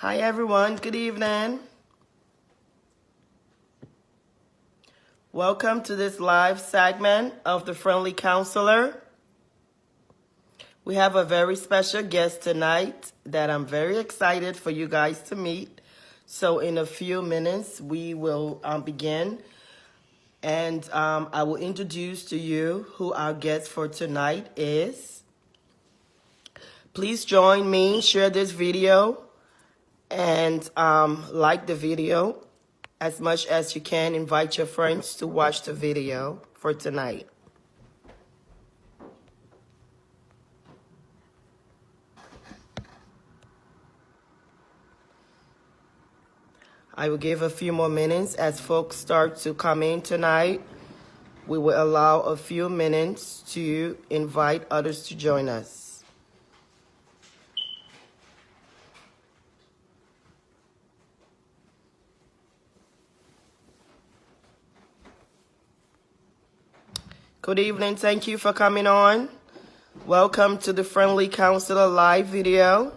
Hi everyone, good evening. Welcome to this live segment of The Friendly Counselor. We have a very special guest tonight that I'm very excited for you guys to meet. So in a few minutes, we will begin. And I will introduce to you who our guest for tonight is. Please join me, share this video, and like the video as much as you can. Invite your friends to watch the video for tonight. I will give a few more minutes as folks start to come in tonight. We will allow a few minutes to invite others to join us. Good evening. Thank you for coming on. Welcome to the Friendly Counselor live video.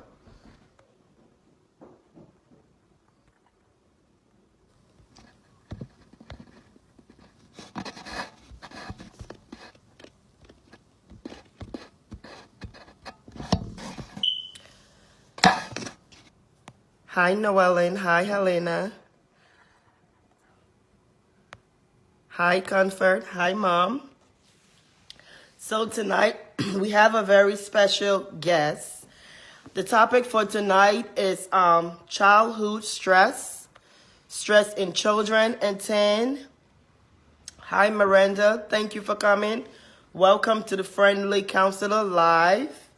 Hi, Noellen. Hi, Helena. Hi, Comfort. Hi, Mom. So tonight, we have a very special guest. The topic for tonight is childhood stress, stress in children and teen. Hi, Miranda. Thank you for coming. Welcome to the Friendly Counselor Live.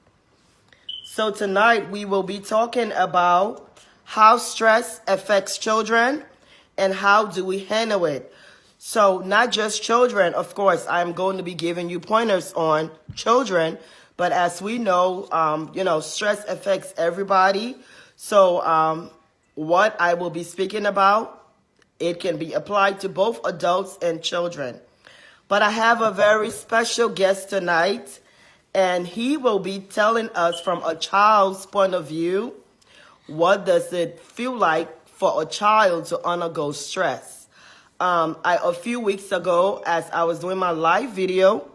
So tonight, we will be talking about how stress affects children and how do we handle it. So not just children, of course, I'm going to be giving you pointers on children, but as we know, stress affects everybody. So what I will be speaking about, it can be applied to both adults and children. But I have a very special guest tonight, and he will be telling us from a child's point of view, what does it feel like for a child to undergo stress? A few weeks ago, as I was doing my live video,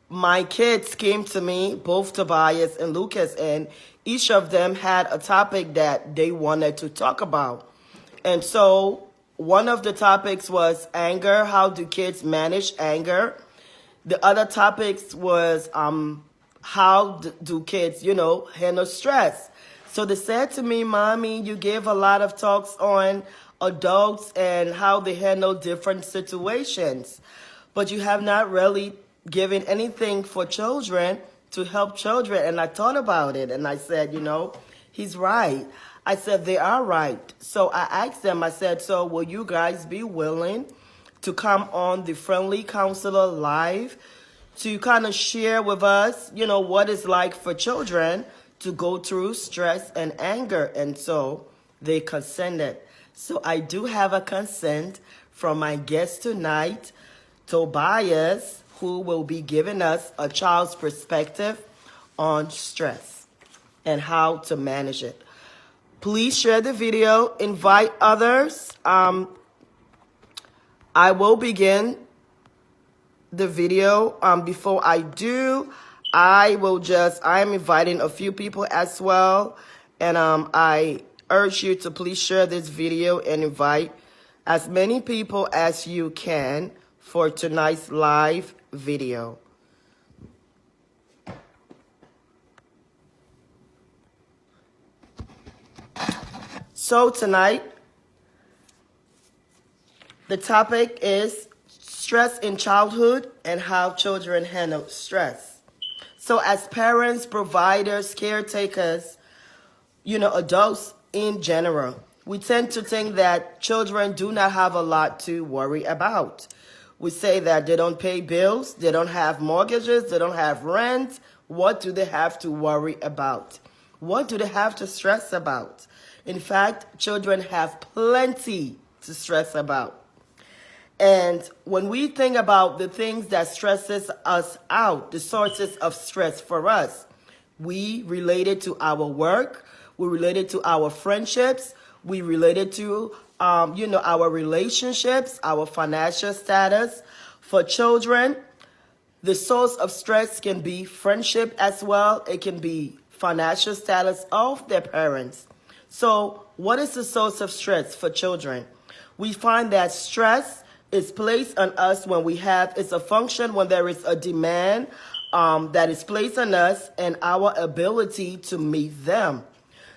my kids came to me, both Tobias and Lucas, and each of them had a topic that they wanted to talk about. And so one of the topics was anger. How do kids manage anger? The other topics was how do kids, handle stress? So they said to me, Mommy, you gave a lot of talks on adults and how they handle different situations, but you have not really given anything for children to help children. And I thought about it and I said, he's right. I said, they are right. So I asked them, I said, so will you guys be willing to come on the Friendly Counselor Live to kind of share with us, what it's like for children to go through stress and anger? And so they consented. So I do have a consent from my guest tonight, Tobias, who will be giving us a child's perspective on stress and how to manage it. Please share the video, invite others. I will begin the video. Before I do, I'm inviting a few people as well. And I urge you to please share this video and invite as many people as you can for tonight's live video. So tonight, the topic is stress in childhood and how children handle stress. So as parents, providers, caretakers, adults in general, we tend to think that children do not have a lot to worry about. We say that they don't pay bills, they don't have mortgages, they don't have rent. What do they have to worry about? What do they have to stress about? In fact, children have plenty to stress about. And when we think about the things that stresses us out, the sources of stress for us, we relate it to our work, We relate it to our friendships. We relate it to, our relationships, our financial status. For children, the source of stress can be friendship as well. It can be financial status of their parents. So, what is the source of stress for children? We find that stress is placed on us when it's a function when there is a demand that is placed on us and our ability to meet them.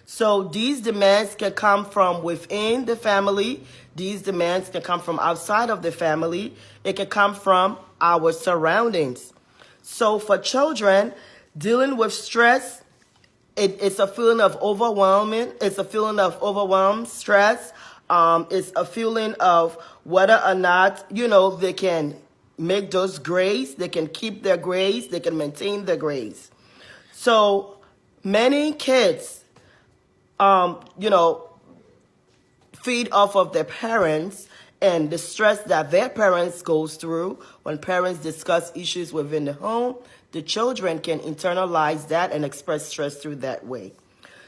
So these demands can come from within the family. These demands can come from outside of the family. It can come from our surroundings. So for children, dealing with stress, it's a feeling of overwhelming. It's a feeling of overwhelmed stress. It's a feeling of whether or not, they can make those grades, they can keep their grades, they can maintain their grades. So many kids, feed off of their parents and the stress that their parents goes through. When parents discuss issues within the home, the children can internalize that and express stress through that way.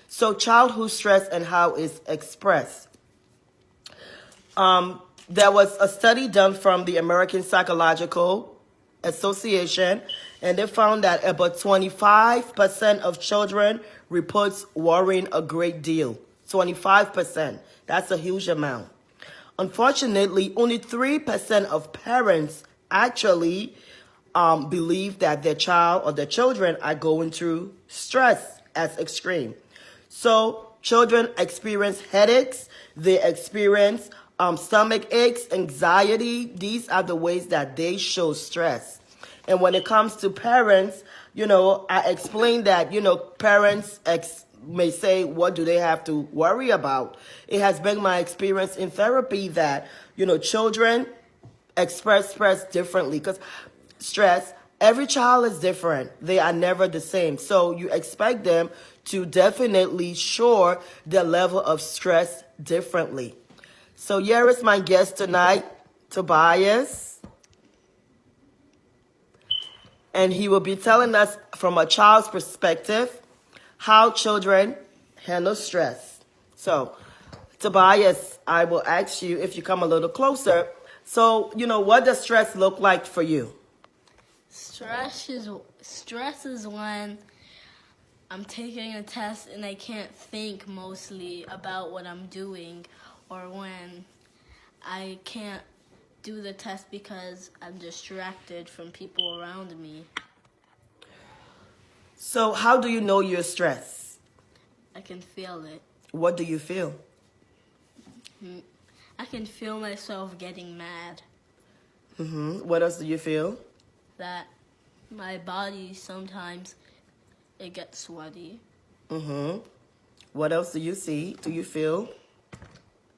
So childhood stress and how it's expressed. There was a study done from the American Psychological Association, and they found that about 25% of children reports worrying a great deal. 25%. That's a huge amount. Unfortunately, only 3% of parents actually believe that their child or their children are going through stress as extreme. So children experience headaches, they experience stomach aches, anxiety. These are the ways that they show stress. And when it comes to parents, I explained that, parents may say, what do they have to worry about? It has been my experience in therapy that, children express stress differently because every child is different. They are never the same. So you expect them to definitely show their level of stress differently. So here is my guest tonight, Tobias. And he will be telling us from a child's perspective how children handle stress. So, Tobias, I will ask you if you come a little closer. So, what does stress look like for you? Stress is when I'm taking a test and I can't think mostly about what I'm doing, or when I can't do the test because I'm distracted from people around me. So how do you know you're stressed? I can feel it. What do you feel? I can feel myself getting mad. What else do you feel? That my body sometimes, it gets sweaty. What else do you see? Do you feel?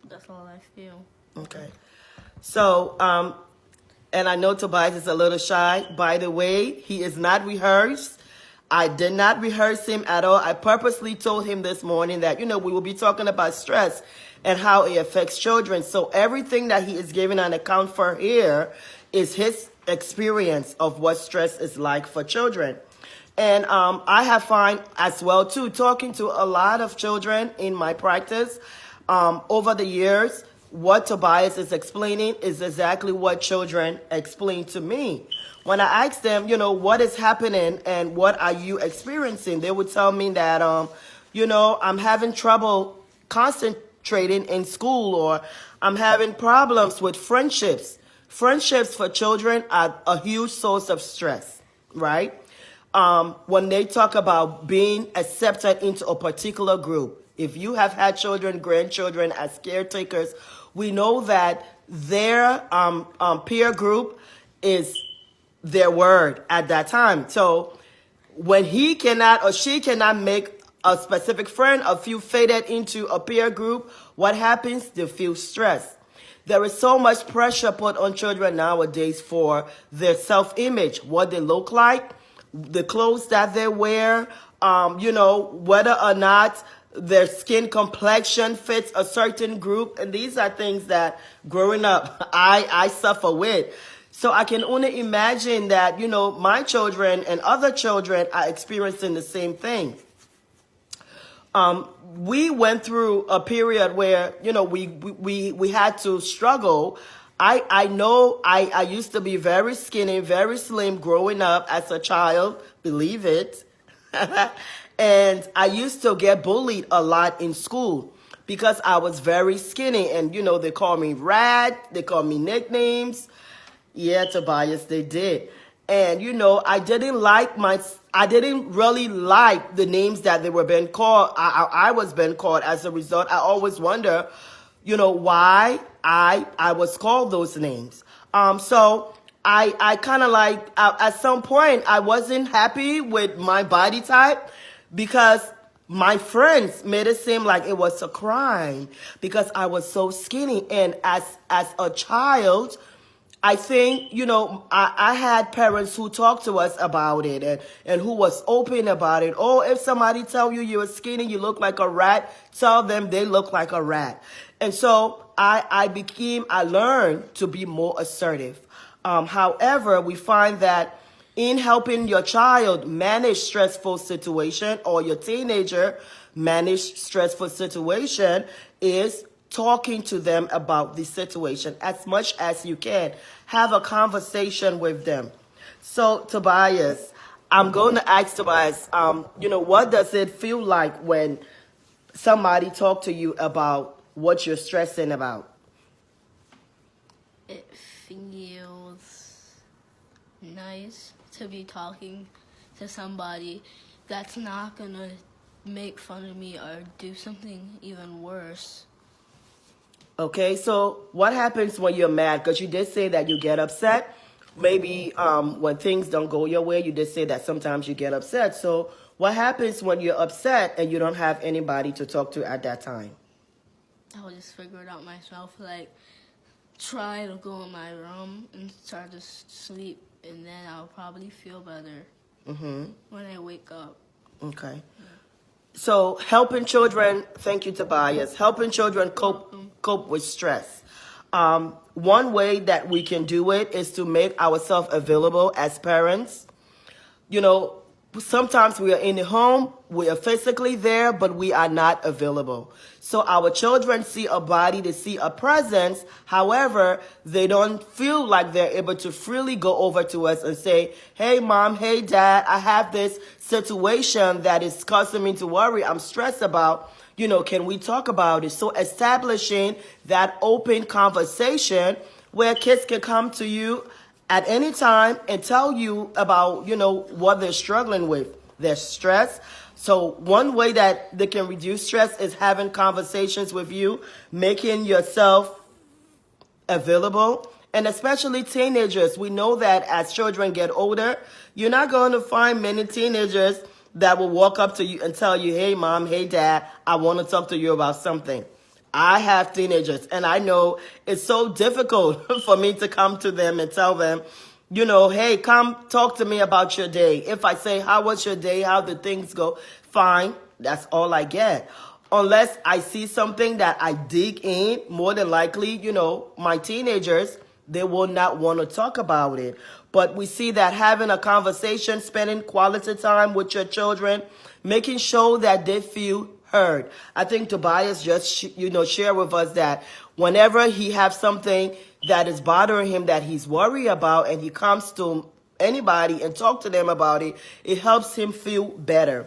That's all I feel. Okay. So, and I know Tobias is a little shy. By the way, he is not rehearsed. I did not rehearse him at all. I purposely told him this morning that, we will be talking about stress and how it affects children. So everything that he is giving an account for here is his experience of what stress is like for children. And I have found as well, too, talking to a lot of children in my practice over the years, what Tobias is explaining is exactly what children explain to me. When I ask them, what is happening and what are you experiencing, they would tell me that, I'm having trouble concentrating in school, or I'm having problems with friendships. Friendships for children are a huge source of stress, right? When they talk about being accepted into a particular group, if you have had children, grandchildren as caretakers, we know that their peer group is their word at that time. So when he cannot or she cannot make a specific friend or feel faded into a peer group, what happens? They feel stressed. There is so much pressure put on children nowadays for their self-image, what they look like, the clothes that they wear, whether or not their skin complexion fits a certain group. And these are things that growing up, I suffer with. So I can only imagine that, my children and other children are experiencing the same thing. We went through a period where, you know, we had to struggle. I know I used to be very skinny, very slim growing up as a child, believe it. And I used to get bullied a lot in school because I was very skinny. And, you know, they call me rat, they call me nicknames. Yeah, Tobias, they did. And, you know, I didn't really like the names that they were being called. I was being called. As a result, I always wonder, you know, why I was called those names. So I kind of like, at some point, I wasn't happy with my body type because my friends made it seem like it was a crime because I was so skinny. And as a child, I think, you know, I had parents who talked to us about it and who was open about it. Oh, if somebody tell you you're skinny, you look like a rat, tell them they look like a rat. And so I learned to be more assertive. However, we find that in helping your child manage stressful situation or your teenager manage stressful situation is talking to them about the situation as much as you can. Have a conversation with them. So, Tobias, I'm going to ask Tobias, you know, what does it feel like when somebody talk to you about what you're stressing about? It feels nice to be talking to somebody that's not going to make fun of me or do something even worse. Okay, so what happens when you're mad? Because you did say that you get upset. Maybe when things don't go your way, you did say that sometimes you get upset. So what happens when you're upset and you don't have anybody to talk to at that time? I'll just figure it out myself, like try to go in my room and try to sleep, and then I'll probably feel better when I wake up. Okay. So helping children, thank you, Tobias, helping children cope with stress. One way that we can do it is to make ourselves available as parents. You know, sometimes we are in the home, we are physically there, but we are not available. So our children see a body, they see a presence. However, they don't feel like they're able to freely go over to us and say, hey, mom, hey, dad, I have this situation that is causing me to worry. I'm stressed about, you know, can we talk about it? So establishing that open conversation where kids can come to you at any time and tell you about, you know, what they're struggling with, their stress. So one way that they can reduce stress is having conversations with you, making yourself available. And especially teenagers, we know that as children get older, you're not going to find many teenagers that will walk up to you and tell you, hey, mom, hey, dad, I want to talk to you about something. I have teenagers, and I know it's so difficult for me to come to them and tell them, you know, hey, come talk to me about your day. If I say, how was your day? How did things go? Fine. That's all I get. Unless I see something that I dig in, more than likely, you know, my teenagers, they will not want to talk about it. But we see that having a conversation, spending quality time with your children, making sure that they feel heard. I think Tobias just, shared with us that whenever he has something that is bothering him that he's worried about and he comes to anybody and talk to them about it, it helps him feel better.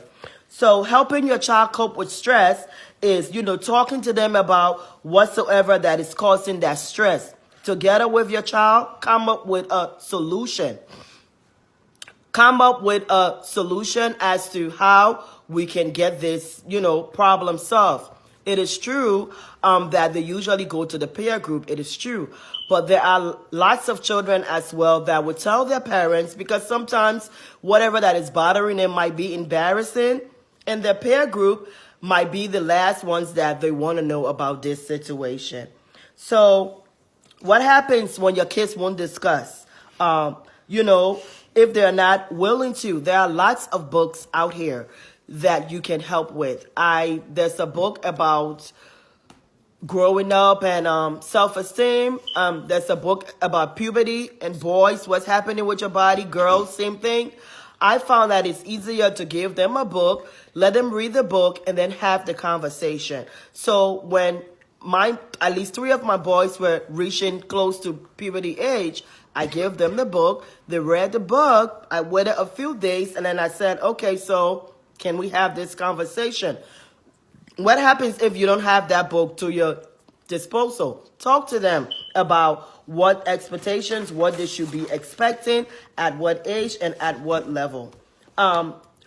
So helping your child cope with stress is, talking to them about whatsoever that is causing that stress. Together with your child, come up with a solution. Come up with a solution as to how we can get this, problem solved. It is true that they usually go to the peer group. It is true. But there are lots of children as well that would tell their parents because sometimes whatever that is bothering them might be embarrassing. And their peer group might be the last ones that they want to know about this situation. So what happens when your kids won't discuss? If they're not willing to, there are lots of books out here that you can help with. There's a book about growing up and self-esteem. There's a book about puberty and boys, what's happening with your body. Girls, same thing. I found that it's easier to give them a book, let them read the book, and then have the conversation. So when at least 3 of my boys were reaching close to puberty age, I gave them the book. They read the book. I waited a few days, and then I said, okay, so can we have this conversation? What happens if you don't have that book to your disposal? Talk to them about what expectations, what they should be expecting, at what age, and at what level.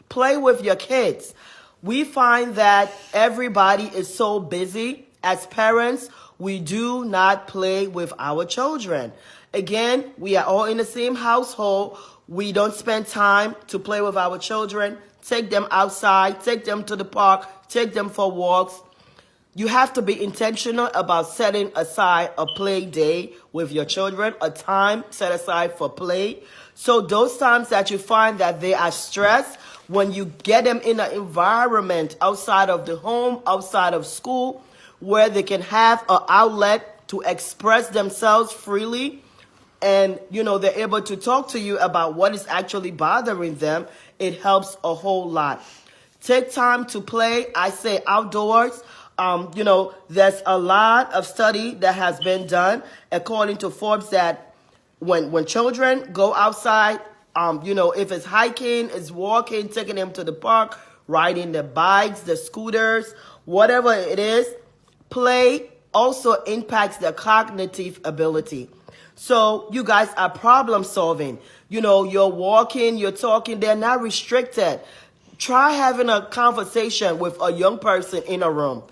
Play with your kids. We find that everybody is so busy. As parents, we do not play with our children. Again, we are all in the same household. We don't spend time to play with our children. Take them outside, take them to the park, take them for walks. You have to be intentional about setting aside a play day with your children, a time set aside for play. So those times that you find that they are stressed, when you get them in an environment outside of the home, outside of school, where they can have an outlet to express themselves freely, and they're able to talk to you about what is actually bothering them, it helps a whole lot. Take time to play. I say outdoors. There's a lot of study that has been done according to Forbes that when children go outside, if it's hiking, it's walking, taking them to the park, riding the bikes, the scooters, whatever it is, play also impacts their cognitive ability. So you guys are problem solving. You're walking, you're talking, they're not restricted. Try having a conversation with a young person in a room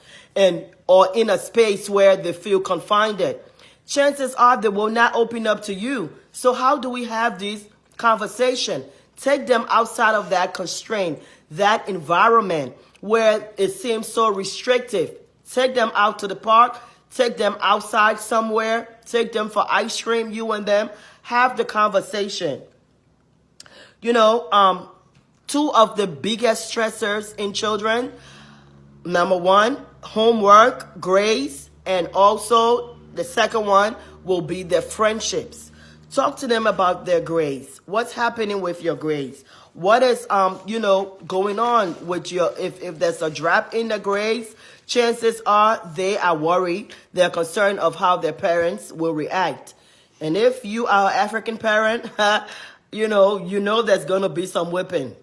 or in a space where they feel confined. Chances are they will not open up to you. So how do we have this conversation? Take them outside of that constraint, that environment where it seems so restrictive. Take them out to the park, take them outside somewhere, take them for ice cream, you and them, have the conversation. 2 of the biggest stressors in children, number 1, homework, grades, and also the second one will be their friendships. Talk to them about their grades. What's happening with your grades? What is, going on with if there's a drop in the grades, chances are they are worried. They're concerned of how their parents will react. And if you are an African parent, you know there's going to be some whipping.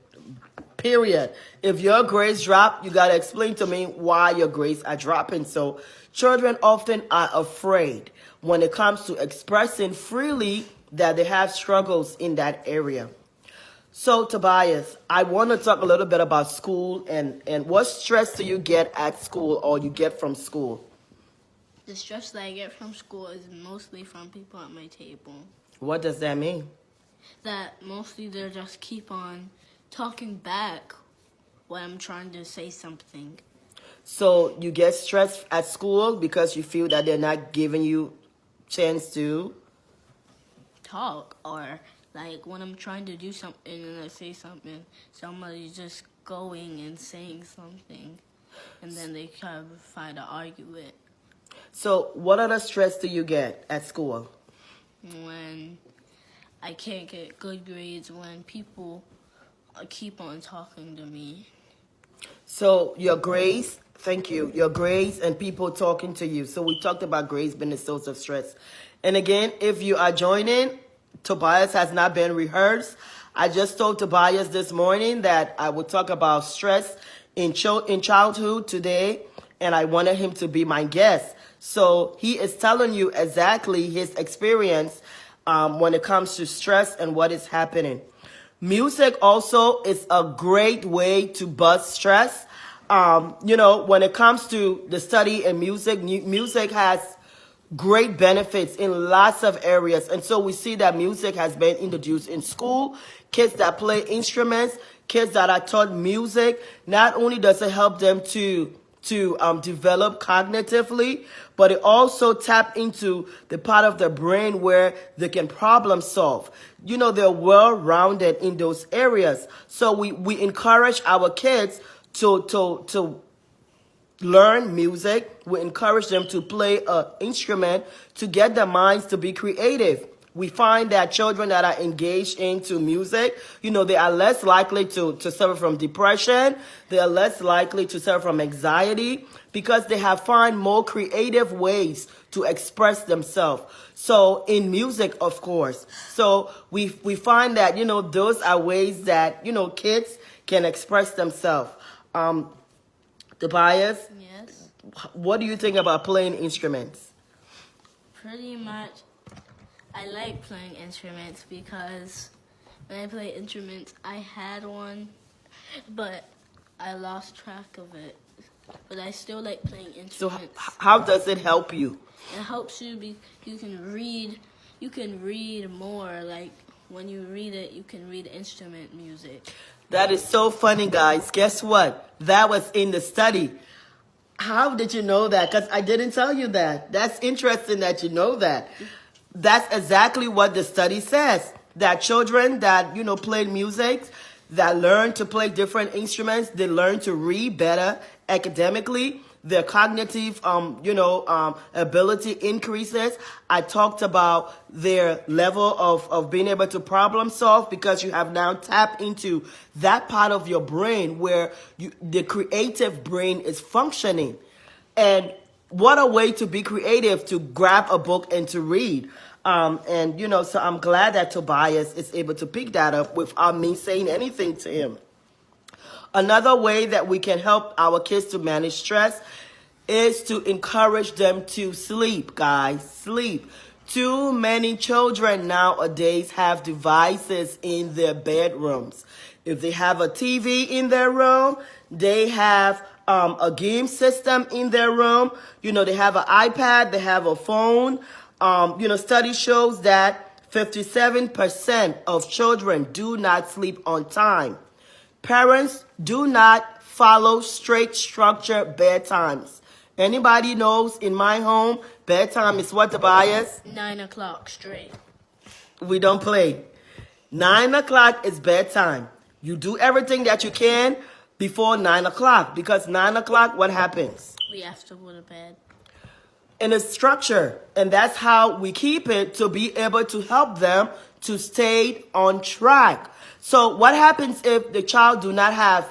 Period. If your grades drop, you got to explain to me why your grades are dropping. So children often are afraid when it comes to expressing freely that they have struggles in that area. So Tobias, I want to talk a little bit about school and what stress do you get at school or you get from school? The stress that I get from school is mostly from people at my table. What does that mean? That mostly they just keep on talking back when I'm trying to say something. So you get stressed at school because you feel that they're not giving you chance to talk, or like when I'm trying to do something and I say something, somebody's just going and saying something, and then they kind of try to argue it. So what other stress do you get at school? When I can't get good grades, when people keep on talking to me. So your grades, thank you, your grades and people talking to you. So we talked about grades being a source of stress. And again, if you are joining, Tobias has not been rehearsed. I just told Tobias this morning that I would talk about stress in childhood today, and I wanted him to be my guest. So he is telling you exactly his experience when it comes to stress and what is happening. Music also is a great way to bust stress. When it comes to the study in music, music has great benefits in lots of areas. And so we see that music has been introduced in school. Kids that play instruments, kids that are taught music, not only does it help them to develop cognitively, but it also tap into the part of the brain where they can problem solve. They're well-rounded in those areas. So we encourage our kids to learn music. We encourage them to play an instrument to get their minds to be creative. we find that children that are engaged into music, they are less likely to suffer from depression. They are less likely to suffer from anxiety because they have found more creative ways to express themselves. So in music, of course. So we find that, those are ways that, kids can express themselves. Tobias, Yes. what do you think about playing instruments? Pretty much, I like playing instruments because when I play instruments, I had one, but I lost track of it. But I still like playing So instruments. how does it help you? It helps you you can read. You can read more. Like when you read it, you can read instrument music. That is so funny, guys. Guess what? That was in the study. How did you know that? Because I didn't tell you that. That's interesting that you know that. That's exactly what the study says. That children that, play music, that learn to play different instruments, they learn to read better academically. Their cognitive, ability increases. I talked about their level of being able to problem solve because you have now tapped into that part of your brain where the creative brain is functioning. And what a way to be creative, to grab a book and to read. So I'm glad that Tobias is able to pick that up without me saying anything to him. Another way that we can help our kids to manage stress is to encourage them to sleep, guys. Sleep. Too many children nowadays have devices in their bedrooms. If they have a TV in their room, they have a game system in their room. They have an iPad, they have a phone. Study shows that 57% of children do not sleep on time. Parents do not follow straight structure bedtimes. Anybody knows in my home, bedtime is what, Tobias? 9 o'clock straight. We don't play. 9 o'clock is bedtime. You do everything that you can before 9 o'clock because 9 o'clock, what happens? We have to go to bed. In a structure, and that's how we keep it to be able to help them to stay on track. So what happens if the child do not have,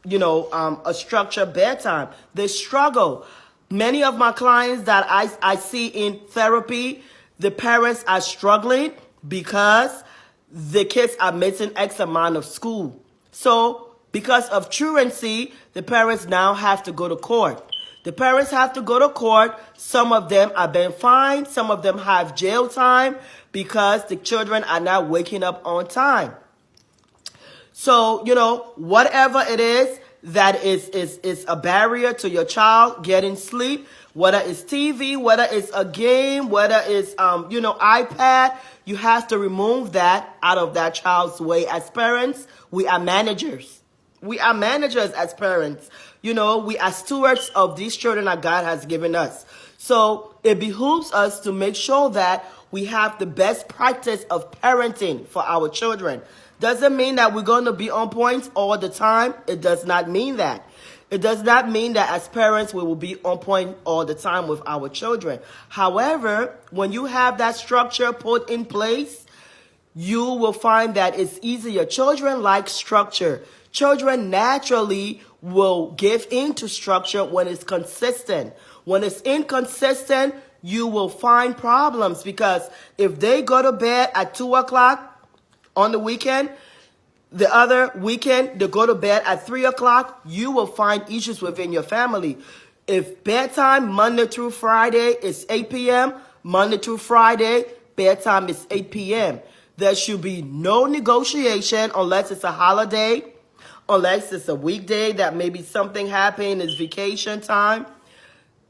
a structured bedtime? They struggle. Many of my clients that I see in therapy, the parents are struggling because the kids are missing X amount of school. So because of truancy, the parents now have to go to court. The parents have to go to court. Some of them are being fined. Some of them have jail time because the children are not waking up on time. So, whatever it is that is a barrier to your child getting sleep, whether it's TV, whether it's a game, whether it's, iPad, you have to remove that out of that child's way. As parents, we are managers. We are managers as parents. We are stewards of these children that God has given us. So it behooves us to make sure that we have the best practice of parenting for our children. Doesn't mean that we're going to be on point all the time. It does not mean that. It does not mean that as parents we will be on point all the time with our children. However, when you have that structure put in place, you will find that it's easier. Children like structure. Children naturally will give into structure when it's consistent. When it's inconsistent, you will find problems because if they go to bed at 2 o'clock on the weekend, the other weekend they go to bed at 3 o'clock, you will find issues within your family. If bedtime Monday through Friday is 8 p.m., Monday through Friday, bedtime is 8 p.m. There should be no negotiation unless it's a holiday, unless it's a weekday that maybe something happened, it's vacation time.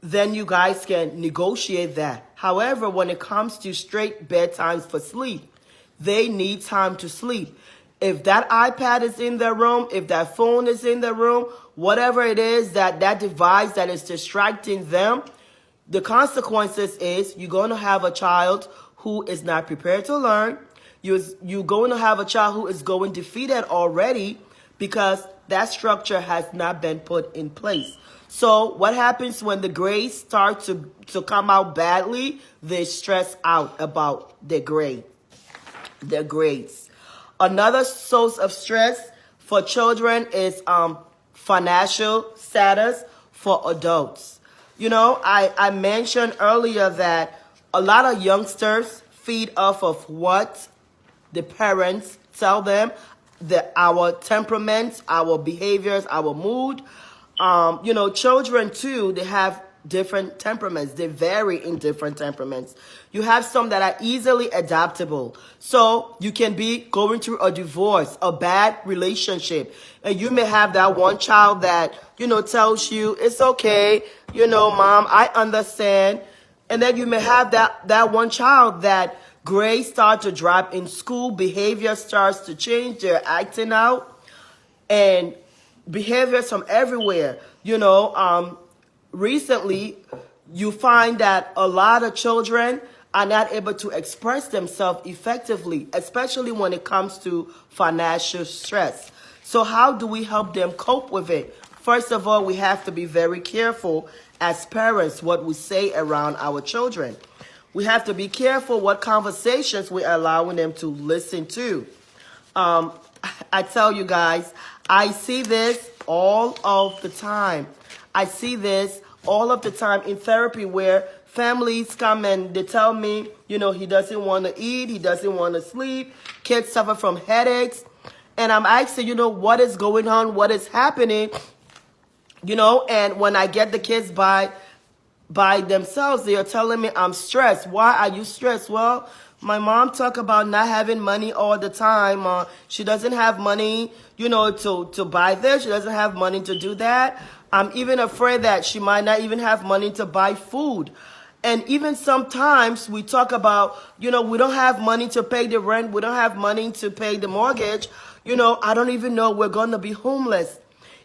Then you guys can negotiate that. However, when it comes to straight bedtimes for sleep, they need time to sleep. If that iPad is in their room, if that phone is in their room, whatever it is, that device that is distracting them, the consequences is you're going to have a child who is not prepared to learn. You're going to have a child who is going defeated already because that structure has not been put in place. So what happens when the grades start to come out badly? They stress out about their grade. their grades. Another source of stress for children is financial status for adults. You know, I mentioned earlier that a lot of youngsters feed off of what the parents tell them, our temperaments, our behaviors, our mood. You know, children too, they have different temperaments. They vary in different temperaments. You have some that are easily adaptable. So you can be going through a divorce, a bad relationship, and you may have that one child that, you know, tells you, it's okay, you know, mom, I understand. And then you may have that one child that grades start to drop in school, behavior starts to change, they're acting out, and behaviors from everywhere. You know, recently you find that a lot of children are not able to express themselves effectively, especially when it comes to financial stress. So how do we help them cope with it? First of all, we have to be very careful as parents what we say around our children. We have to be careful what conversations we're allowing them to listen to. I tell you guys, I see this all of the time. I see this all of the time in therapy where families come and they tell me, you know, he doesn't want to eat, he doesn't want to sleep, kids suffer from headaches. And I'm asking, you know, what is going on, what is happening, you know, and when I get the kids by themselves, they are telling me I'm stressed. Why are you stressed? Well, my mom talk about not having money all the time. She doesn't have money, you know, to buy this. She doesn't have money to do that. I'm even afraid that she might not even have money to buy food. And even sometimes we talk about, you know, we don't have money to pay the rent. We don't have money to pay the mortgage. You know, I don't even know we're going to be homeless.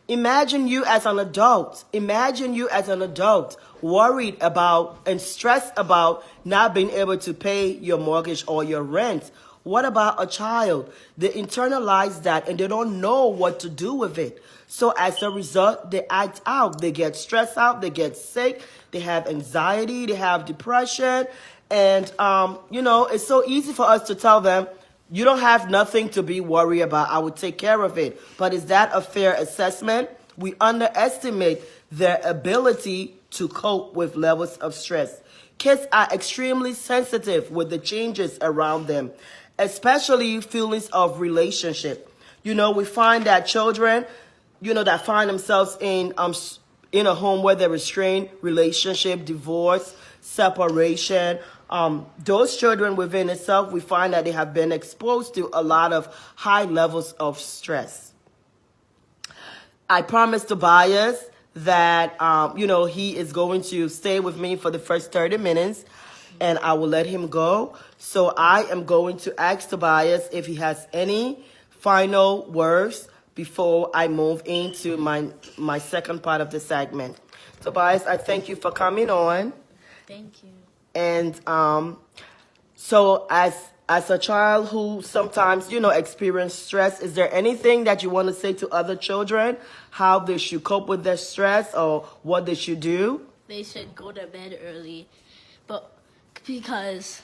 Imagine you as an adult. Imagine you as an adult worried about and stressed about not being able to pay your mortgage or your rent. What about a child? They internalize that and they don't know what to do with it. So as a result, they act out. They get stressed out. They get sick. They have anxiety. They have depression. And, you know, it's so easy for us to tell them, you don't have nothing to be worried about. I will take care of it. But is that a fair assessment? We underestimate their ability to cope with levels of stress. Kids are extremely sensitive with the changes around them, especially feelings of relationship. You know, we find that children, you know, that find themselves in a home where there is strained relationship, divorce, separation, those children within itself, we find that they have been exposed to a lot of high levels of stress. I promised Tobias that, you know, he is going to stay with me for the first 30 minutes and I will let him go. So I am going to ask Tobias if he has any final words before I move into my second part of the segment. Tobias, I thank you for coming on. Thank you. And so as a child who sometimes, you know, experience stress, is there anything that you want to say to other children, how they should cope with their stress or what they should do? They should go to bed early, but because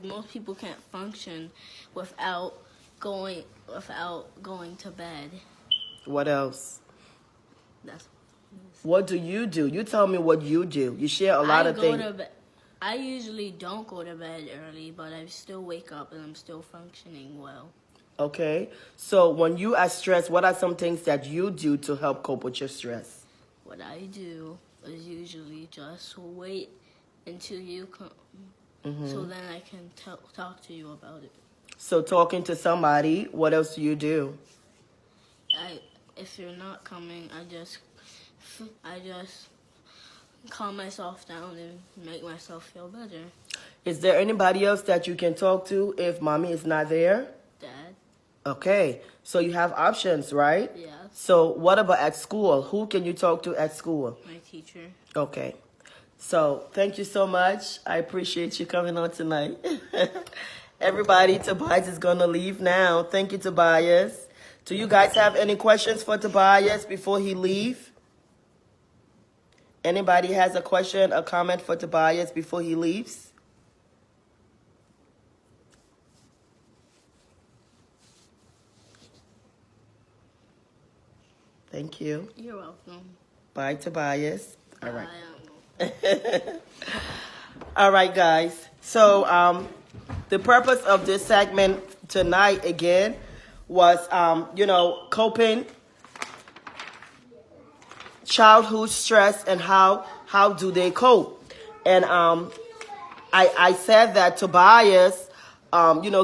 most people can't function without going to bed. What else? That's What do? You tell me what you do. You share a lot of things. I usually don't go to bed early, but I still wake up and I'm still functioning well. Okay. So when you are stressed, what are some things that you do to help cope with your stress? What I do is usually just wait until you come, so then I can talk to you about it. So talking to somebody, what else do you do? If you're not coming, I just calm myself down and make myself feel better. Is there anybody else that you can talk to if mommy is not there? Dad. Okay, so you have options, right? Yeah. So what about at school? Who can you talk to at school? My teacher. Okay. So thank you so much. I appreciate you coming on tonight. Everybody, Tobias is going to leave now. Thank you, Tobias. Do you guys have any questions for Tobias before he leave? Anybody has a question, a comment for Tobias before he leaves? Thank you. You're welcome. Bye, Tobias. All right. I don't know. All right, guys. So the purpose of this segment tonight again was, coping, childhood stress, and how do they cope. And I said that Tobias,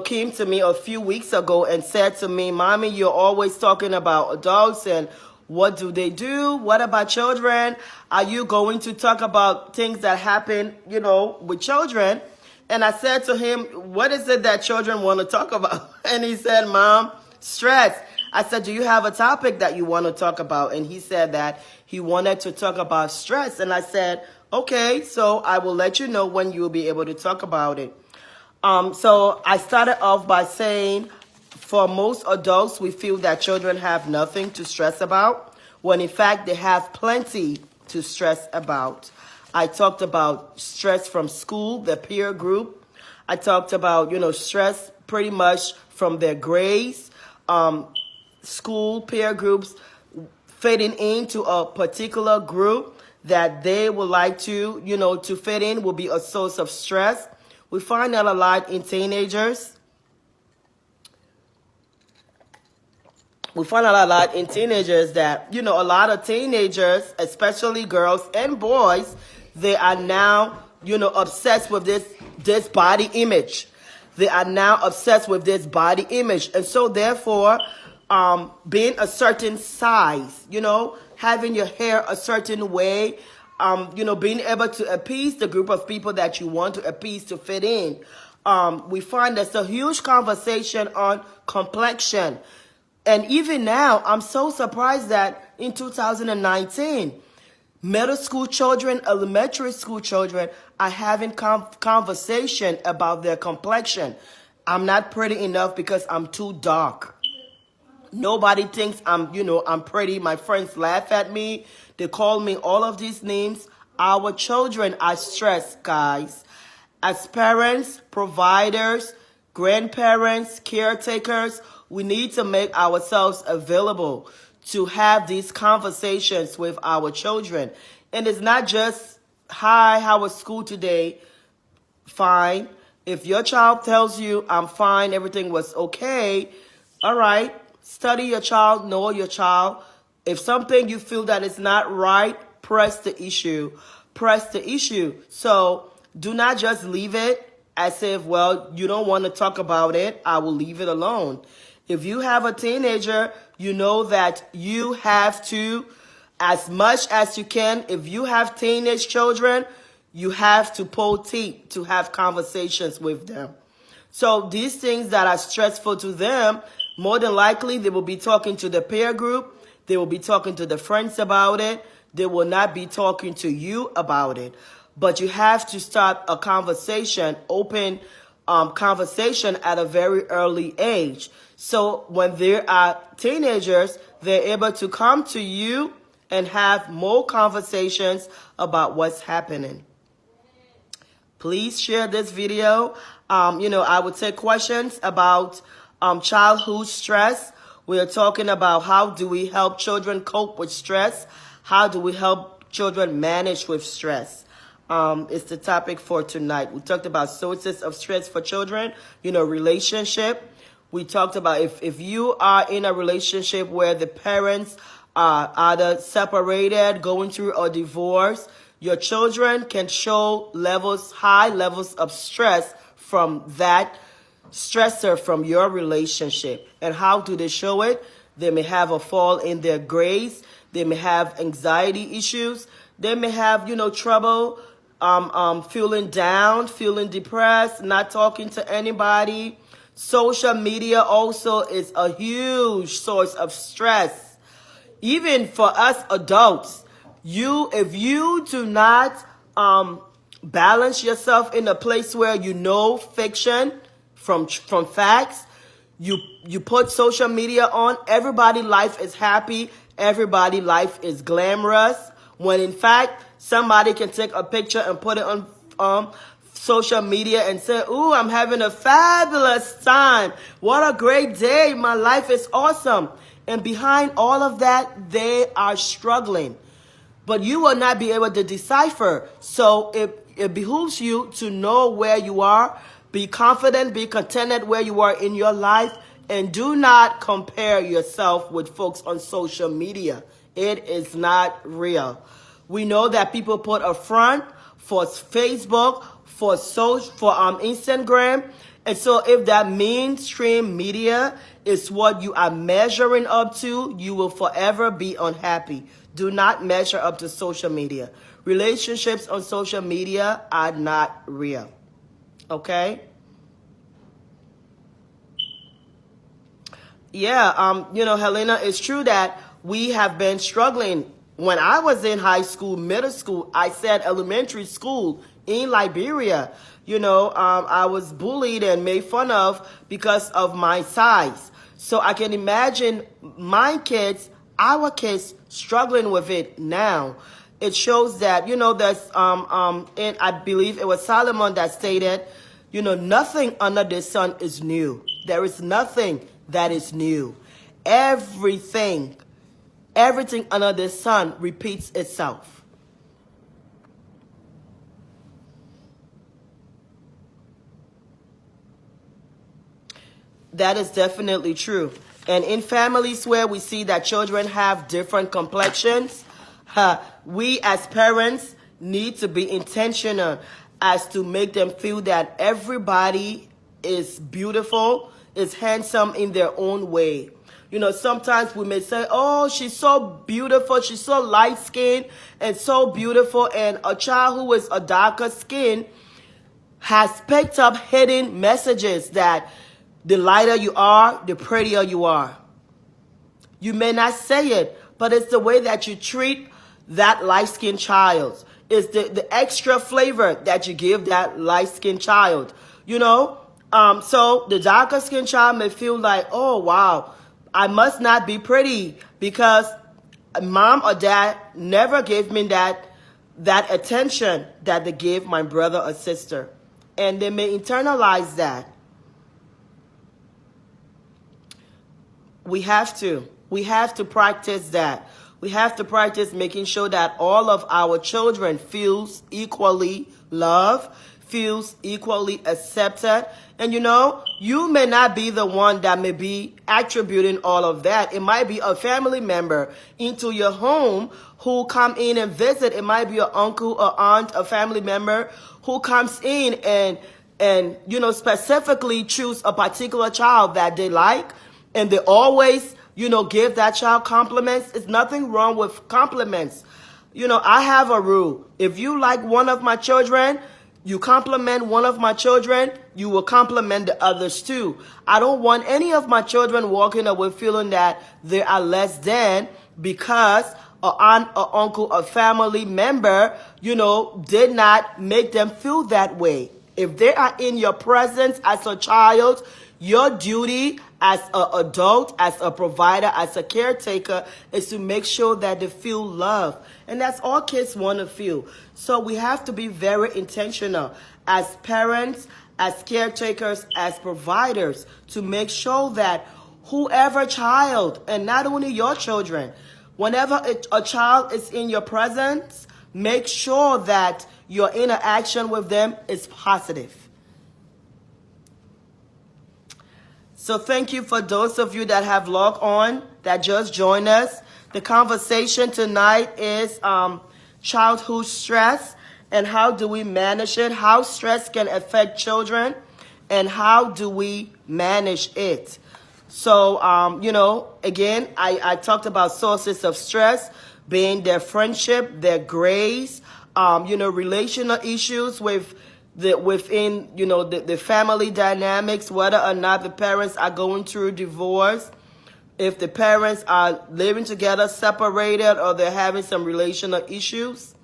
came to me a few weeks ago and said to me, "Mommy, you're always talking about adults and what do they do? What about children? Are you going to talk about things that happen, with children?" And I said to him, "What is it that children want to talk about?" And he said, "Mom, stress." I said, "Do you have a topic that you want to talk about?" And he said that he wanted to talk about stress. And I said, "Okay, so I will let you know when you will be able to talk about it." So I started off by saying, for most adults, we feel that children have nothing to stress about, when in fact they have plenty to stress about. I talked about stress from school, the peer group. I talked about, stress pretty much from their grades, school peer groups, fitting into a particular group that they would like to, to fit in will be a source of stress. We find that a lot in teenagers. We find out a lot in teenagers that, a lot of teenagers, especially girls and boys, they are now, obsessed with this body image. They are now obsessed with this body image. And so therefore, being a certain size, having your hair a certain way, being able to appease the group of people that you want to appease to fit in. We find there's a huge conversation on complexion. And even now, I'm so surprised that in 2019, middle school children, elementary school children are having conversation about their complexion. I'm not pretty enough because I'm too dark. Nobody thinks I'm pretty. My friends laugh at me. They call me all of these names. Our children are stressed, guys. As parents, providers, grandparents, caretakers, we need to make ourselves available to have these conversations with our children. And it's not just, "Hi, how was school today?" Fine. If your child tells you, "I'm fine, everything was okay," all right. Study your child, know your child. If something you feel that is not right, press the issue. Press the issue. So do not just leave it as if, well, you don't want to talk about it, I will leave it alone. If you have a teenager, you know that you have to, as much as you can, if you have teenage children, you have to pull teeth to have conversations with them. So these things that are stressful to them, more than likely, they will be talking to the peer group. They will be talking to the friends about it. They will not be talking to you about it. But you have to start a conversation, open conversation at a very early age. So when there are teenagers, they're able to come to you and have more conversations about what's happening. Please share this video. I would take questions about childhood stress. We are talking about how do we help children cope with stress? How do we help children manage with stress? It's the topic for tonight. We talked about sources of stress for children, relationship. We talked about if you are in a relationship where the parents are either separated, going through a divorce, your children can show high levels of stress from that stressor from your relationship. And how do they show it? They may have a fall in their grades. They may have anxiety issues. They may have, trouble feeling down, feeling depressed, not talking to anybody. Social media also is a huge source of stress. Even for us adults, if you do not balance yourself in a place where you know fiction from facts, you put social media on, everybody's life is happy, everybody's life is glamorous, when in fact somebody can take a picture and put it on social media and say, "Ooh, I'm having a fabulous time. What a great day. My life is awesome." And behind all of that, they are struggling. But you will not be able to decipher. So it behooves you to know where you are, be confident, be contented where you are in your life, and do not compare yourself with folks on social media. It is not real. We know that people put a front for Facebook, for Instagram. And so if that mainstream media is what you are measuring up to, you will forever be unhappy. Do not measure up to social media. Relationships on social media are not real. Okay? Yeah, Helena, it's true that we have been struggling. When I was in high school, middle school, I said elementary school in Liberia, I was bullied and made fun of because of my size. So I can imagine our kids struggling with it now. It shows that, there's, and I believe it was Solomon that stated, nothing under the sun is new. There is nothing that is new. Everything under the sun repeats itself. That is definitely true. And in families where we see that children have different complexions, we as parents need to be intentional as to make them feel that everybody is beautiful, is handsome in their own way. Sometimes we may say, oh, she's so beautiful, she's so light-skinned and so beautiful, and a child who is a darker skin has picked up hidden messages that the lighter you are, the prettier you are. You may not say it, but it's the way that you treat that light-skinned child. It's the extra flavor that you give that light-skinned child. So the darker skinned child may feel like, oh, wow, I must not be pretty because mom or dad never gave me that attention that they gave my brother or sister. And they may internalize that. We have to practice that. We have to practice making sure that all of our children feels equally loved, feels equally accepted. And you may not be the one that may be attributing all of that. It might be a family member into your home who come in and visit. It might be an uncle or aunt, a family member who comes in and specifically choose a particular child that they like, and they always give that child compliments. There's nothing wrong with compliments. I have a rule. If you like one of my children, you compliment one of my children, you will compliment the others too. I don't want any of my children walking away feeling that they are less than because an aunt or uncle or family member, did not make them feel that way. If they are in your presence as a child, your duty as an adult, as a provider, as a caretaker, is to make sure that they feel love. And that's all kids want to feel. So we have to be very intentional as parents, as caretakers, as providers, to make sure that whoever child, and not only your children, whenever a child is in your presence, make sure that your interaction with them is positive. So thank you for those of you that have logged on, that just joined us. The conversation tonight is childhood stress and how do we manage it, how stress can affect children, and how do we manage it. So, again, I talked about sources of stress being their friendship, their grades, relational issues within the family dynamics, whether or not the parents are going through divorce, if the parents are living together separated, or they're having some relational issues,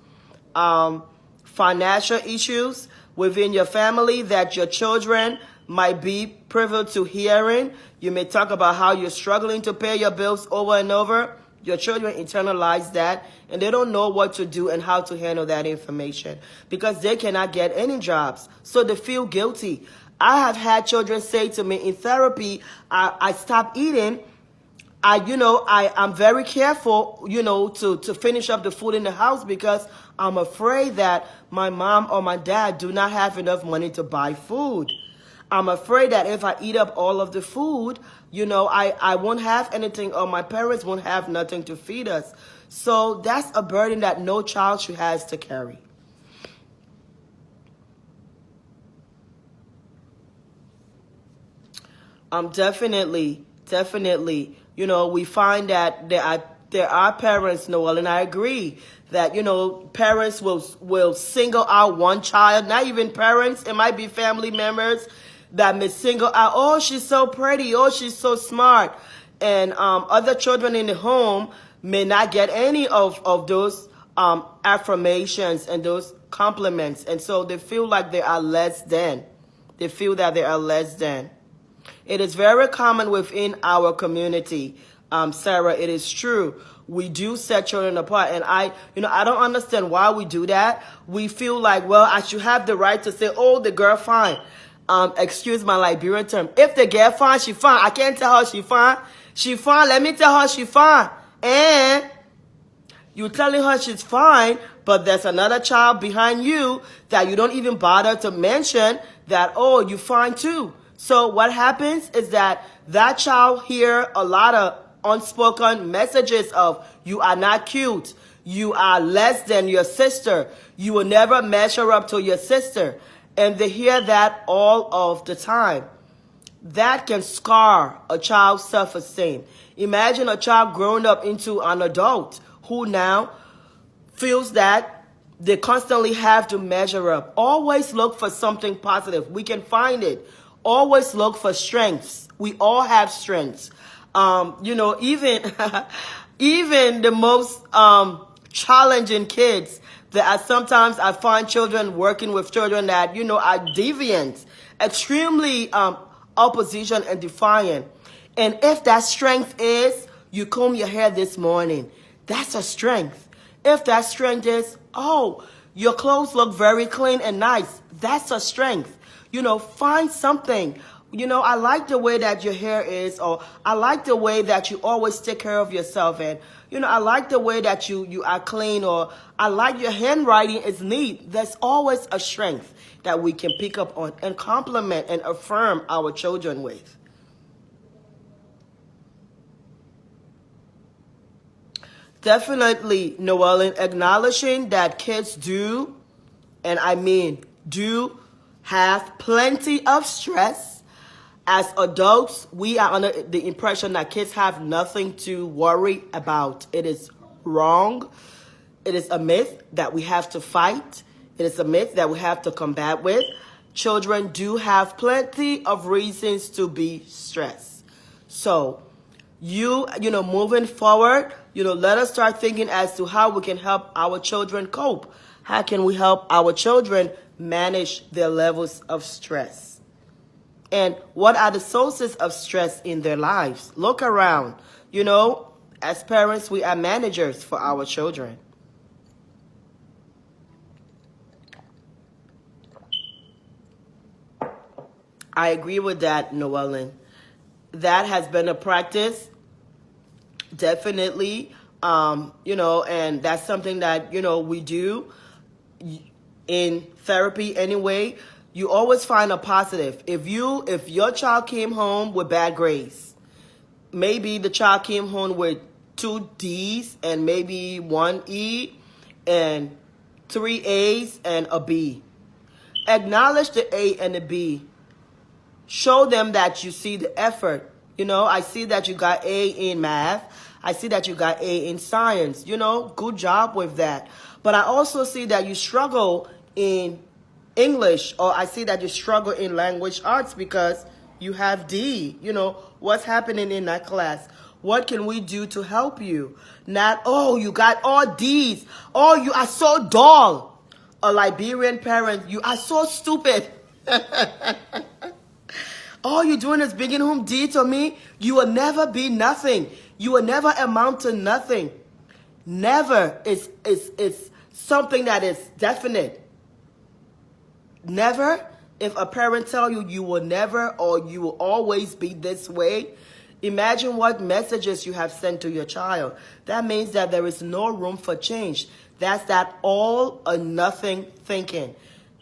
financial issues within your family that your children might be privy to hearing. You may talk about how you're struggling to pay your bills over and over. Your children internalize that, and they don't know what to do and how to handle that information because they cannot get any jobs. So they feel guilty. I have had children say to me in therapy, I stopped eating I'm very careful, to finish up the food in the house because I'm afraid that my mom or my dad do not have enough money to buy food. I'm afraid that if I eat up all of the food, I won't have anything, or my parents won't have nothing to feed us. So that's a burden that no child should have to carry. Definitely. We find that there are parents, Noel, and I agree that parents will single out one child. Not even parents; it might be family members that may single out. Oh, she's so pretty. Oh, she's so smart, and other children in the home may not get any of those affirmations and those compliments, and so they feel like they are less than. They feel that they are less than. It is very common within our community, Sarah. It is true. We do set children apart, and I don't understand why we do that. We feel like, well, I should have the right to say, "Oh, the girl fine." Excuse my Liberian term. If the girl fine, she fine. I can't tell her she fine. She fine. Let me tell her she fine. And you're telling her she's fine, but there's another child behind you that you don't even bother to mention that, oh, you fine too. So what happens is that child hear a lot of unspoken messages of, you are not cute, you are less than your sister, you will never measure up to your sister. And they hear that all of the time. That can scar a child's self-esteem. Imagine a child growing up into an adult who now feels that they constantly have to measure up. Always look for something positive. We can find it. Always look for strengths. We all have strengths. Even even the most challenging kids. There are sometimes I find children working with children that are deviant, extremely opposition and defiant. And if that strength is you comb your hair this morning, that's a strength. If that strength is, oh, your clothes look very clean and nice, that's a strength. Find something. I like the way that your hair is, or I like the way that you always take care of yourself, and I like the way that you are clean, or I like your handwriting is neat. There's always a strength that we can pick up on and compliment and affirm our children with. Definitely, Noellen, acknowledging that kids do, and I mean do, have plenty of stress. As adults, we are under the impression that kids have nothing to worry about. It is wrong. It is a myth that we have to fight. It is a myth that we have to combat with. Children do have plenty of reasons to be stressed. So, moving forward, let us start thinking as to how we can help our children cope. How can we help our children manage their levels of stress? And what are the sources of stress in their lives? Look around. As parents, we are managers for our children. I agree with that, Noellen. That has been a practice, definitely. And that's something that, we do in therapy anyway. You always find a positive. If your child came home with bad grades, maybe the child came home with 2 D's and maybe 1 E and 3 A's and a B. Acknowledge the A and the B. Show them that you see the effort. I see that you got A in math. I see that you got A in science. Good job with that. But I also see that you struggle in English, or I see that you struggle in language arts because you have D. What's happening in that class? What can we do to help you? Not, oh, you got all D's. Oh, you are so dull. A Liberian parent, you are so stupid. All you're doing is bringing home D to me. You will never be nothing. You will never amount to nothing. Never is something that is definite. Never, if a parent tell you you will never or you will always be this way, Imagine what messages you have sent to your child. That means that there is no room for change. That's that all or nothing thinking.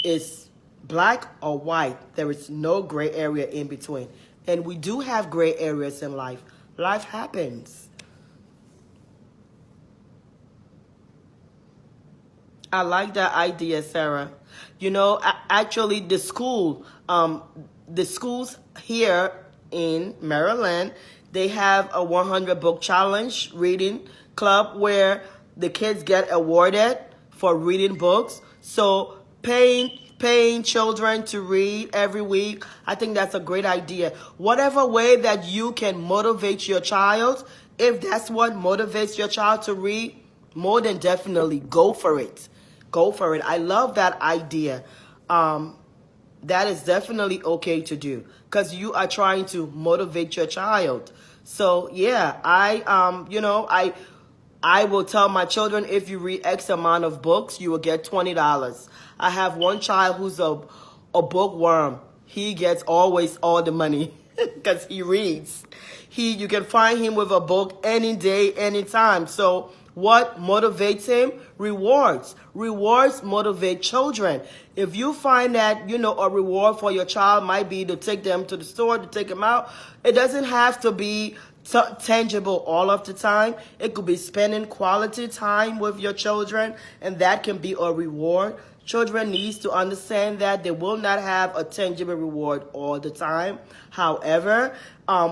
Is black or white. There is no gray area in between. And we do have gray areas in life. Life happens. I like that idea, Sarah. You know, actually, the schools here in Maryland, they have a 100 book challenge reading club where the kids get awarded for reading books. So paying children to read every week, I think that's a great idea. Whatever way that you can motivate your child, if that's what motivates your child to read, more than definitely go for it. Go for it. I love that idea. That is definitely okay to do because you are trying to motivate your child. So yeah, I will tell my children, if you read X amount of books, you will get $20. I have one child who's a bookworm. He gets always all the money because he reads. You can find him with a book any day, anytime. So what motivates him? Rewards. Rewards motivate children. If you find that, a reward for your child might be to take them to the store, to take them out, it doesn't have to be tangible all of the time. It could be spending quality time with your children, and that can be a reward. Children needs to understand that they will not have a tangible reward all the time. However,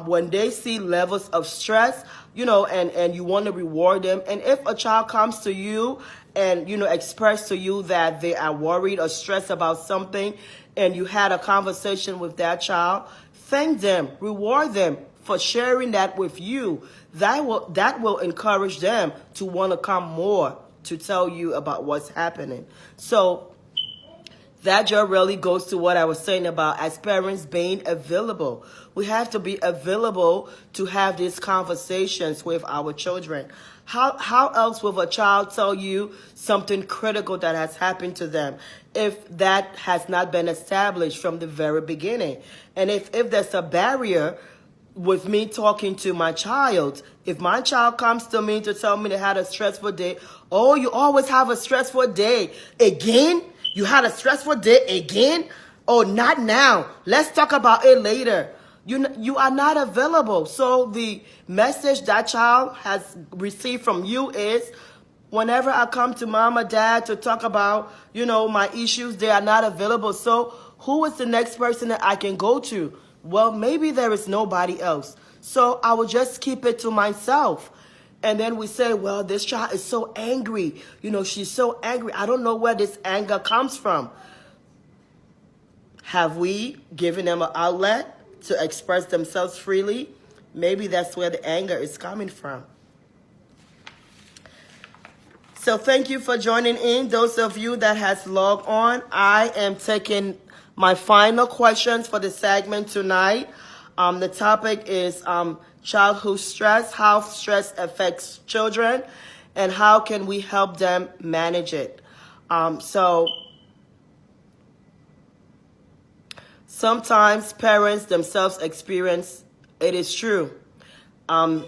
when they see levels of stress, and you want to reward them, and if a child comes to you and, express to you that they are worried or stressed about something, and you had a conversation with that child, thank them, reward them for sharing that with you. That will encourage them to want to come more to tell you about what's happening. So that just really goes to what I was saying about, as parents, being available. We have to be available to have these conversations with our children. How else will a child tell you something critical that has happened to them if that has not been established from the very beginning? And if there's a barrier with me talking to my child, if my child comes to me to tell me they had a stressful day, oh, you always have a stressful day. Again? You had a stressful day again? Oh, not now. Let's talk about it later. You are not available. So the message that child has received from you is, whenever I come to mom or dad to talk about, my issues, they are not available. So who is the next person that I can go to? Well, maybe there is nobody else. So I will just keep it to myself. And then we say, well, this child is so angry. She's so angry. I don't know where this anger comes from. Have we given them an outlet to express themselves freely? Maybe that's where the anger is coming from. So thank you for joining in. Those of you that has logged on, I am taking my final questions for the segment tonight. The topic is childhood stress, how stress affects children, and how can we help them manage it. So sometimes parents themselves experience, it is true. Mema,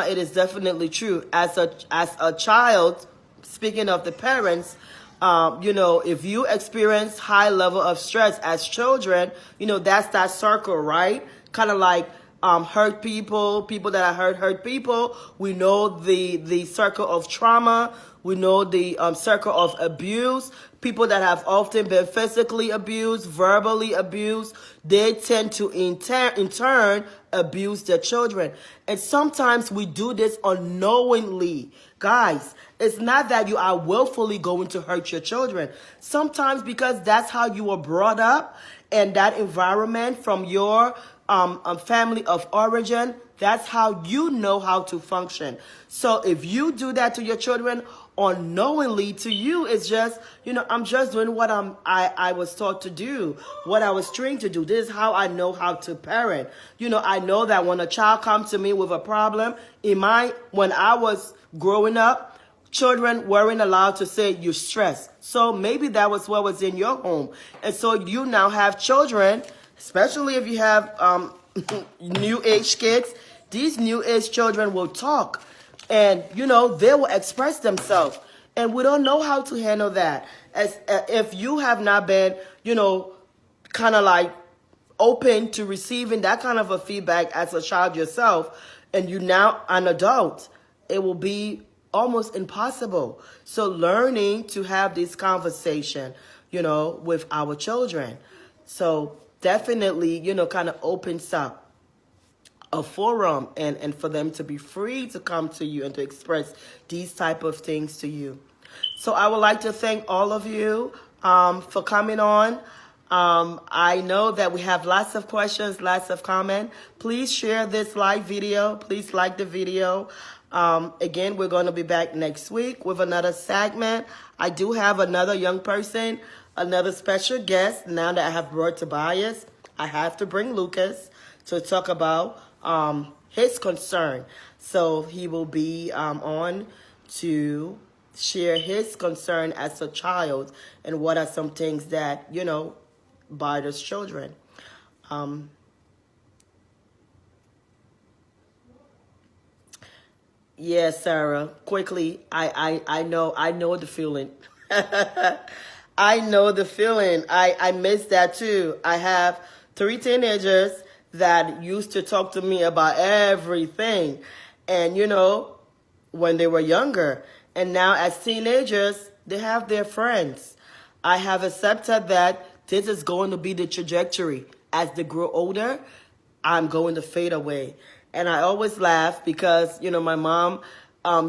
it is definitely true. As a child, speaking of the parents, if you experience high level of stress as children, that's that circle, right? Kind of like hurt people that are hurt people. We know the circle of trauma. We know the circle of abuse. People that have often been physically abused, verbally abused, they tend to in turn abuse their children. And sometimes we do this unknowingly. Guys, it's not that you are willfully going to hurt your children. Sometimes because that's how you were brought up, and that environment from your family of origin, that's how you know how to function. So if you do that to your children unknowingly, to you, it's just, I'm just doing what I was taught to do, what I was trained to do. This is how I know how to parent. I know that when a child comes to me with a problem, when I was growing up, children weren't allowed to say you're stressed. So maybe that was what was in your home. And so you now have children, especially if you have new age kids, these new age children will talk, and they will express themselves, and we don't know how to handle that. As if you have not been, kind of like open to receiving that kind of a feedback as a child yourself, and you now an adult, it will be almost impossible. So learning to have this conversation, with our children. So definitely, kind of opens up a forum, and for them to be free to come to you and to express these type of things to you. So I would like to thank all of you for coming on. I know that we have lots of questions, lots of comments. Please share this live video. Please like the video. Again, we're going to be back next week with another segment. I do have another young person, another special guest. Now that I have brought Tobias, I have to bring Lucas to talk about his concern. So he will be on to share his concern as a child and what are some things that, bothers children. Yeah, Sarah, quickly, I know the feeling. I know the feeling. I miss that too. I have 3 teenagers that used to talk to me about everything. And, when they were younger. And now as teenagers, they have their friends. I have accepted that this is going to be the trajectory. As they grow older, I'm going to fade away. And I always laugh because, my mom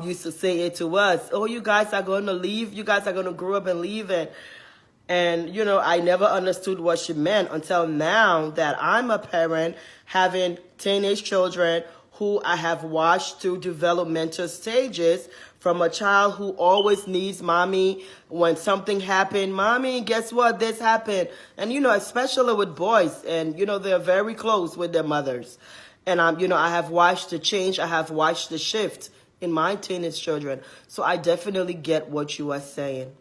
used to say it to us. Oh, you guys are going to leave. You guys are going to grow up and leave. And I never understood what she meant until now that I'm a parent having teenage children who I have watched through developmental stages, from a child who always needs mommy when something happened. Mommy, guess what? This happened. And, especially with boys. And, they're very close with their mothers. And, I have watched the change. I have watched the shift in my teenage children. So I definitely get what you are saying.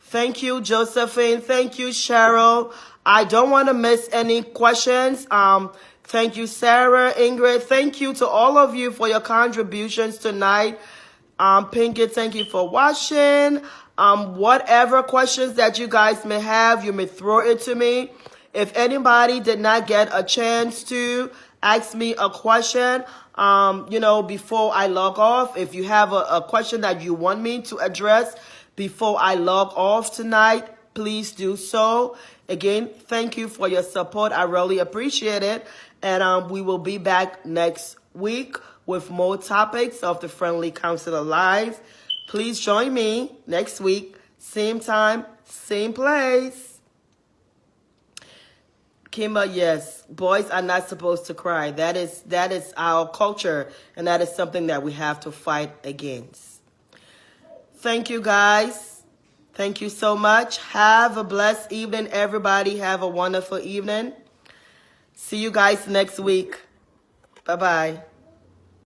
Thank you, Josephine. Thank you, Cheryl. I don't want to miss any questions. Thank you, Sarah, Ingrid. Thank you to all of you for your contributions tonight. Pinkett, thank you for watching. Whatever questions that you guys may have, you may throw it to me. If anybody did not get a chance to ask me a question, before I log off, if you have a question that you want me to address before I log off tonight, please do so. Again, thank you for your support. I really appreciate it. And we will be back next week with more topics of the Friendly Counselor Live. Please join me next week, same time, same place. Kimba, yes, boys are not supposed to cry. That is our culture, and that is something that we have to fight against. Thank you, guys. Thank you so much. Have a blessed evening, everybody. Have a wonderful evening. See you guys next week. Bye-bye.